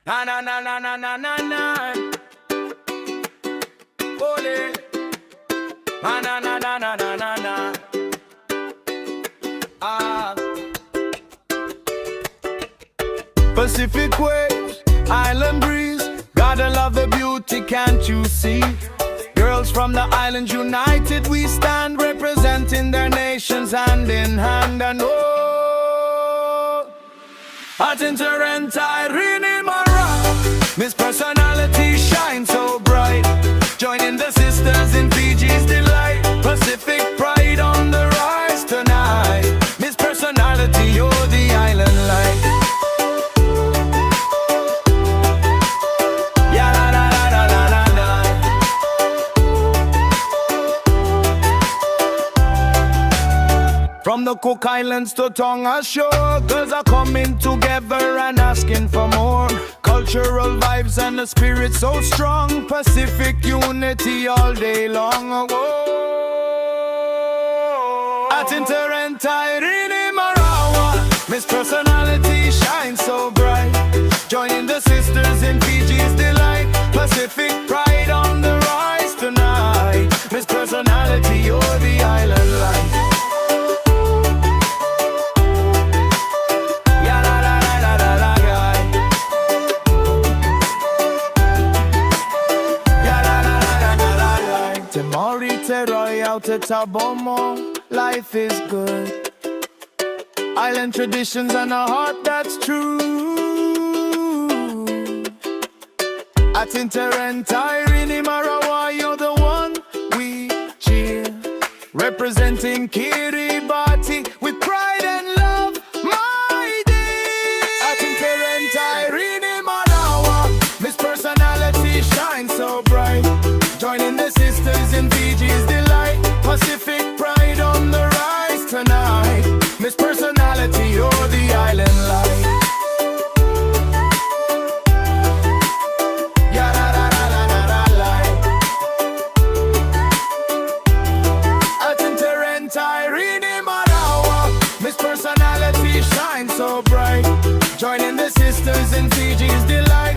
Na na na na na na na na. Ole. Na na na na na na na na. Ah. Pacific waves, island breeze. Gotta love the beauty, can't you see? Girls from the islands united, we stand representing their nations hand in hand. And oh, Atinter and Irene Mara, Miss Personality shines so bright, joining the sisters in Fiji's delight. Pacific pride on the rise tonight. Miss Personality, you're the island light. From the Cook Islands to Tonga Shore, girls are coming together and asking for more. Cultural vibes and the spirit so strong. Pacific unity all day long. Oh, Atinter and Irene Marawa, Miss Personality shines so bright, joining the sisters in Fiji's delight. Pacific pride on the rise tonight. Miss Personality, you're the island light. Out to Tabomo, life is good. Island traditions and a heart that's true. Atinter and Irene Marawa, you're the one we cheer. Representing Kiribati with pride and love, my dear. Atinter and Irene Marawa, Miss Personality shines so bright, joining the sisters in Fiji's delight. Pacific pride on the rise tonight. Miss Personality, you're the island light. Ya la la la la la la light. Atinter and Irene Marawa, Miss Personality shines so bright, joining the sisters in Fiji's delight.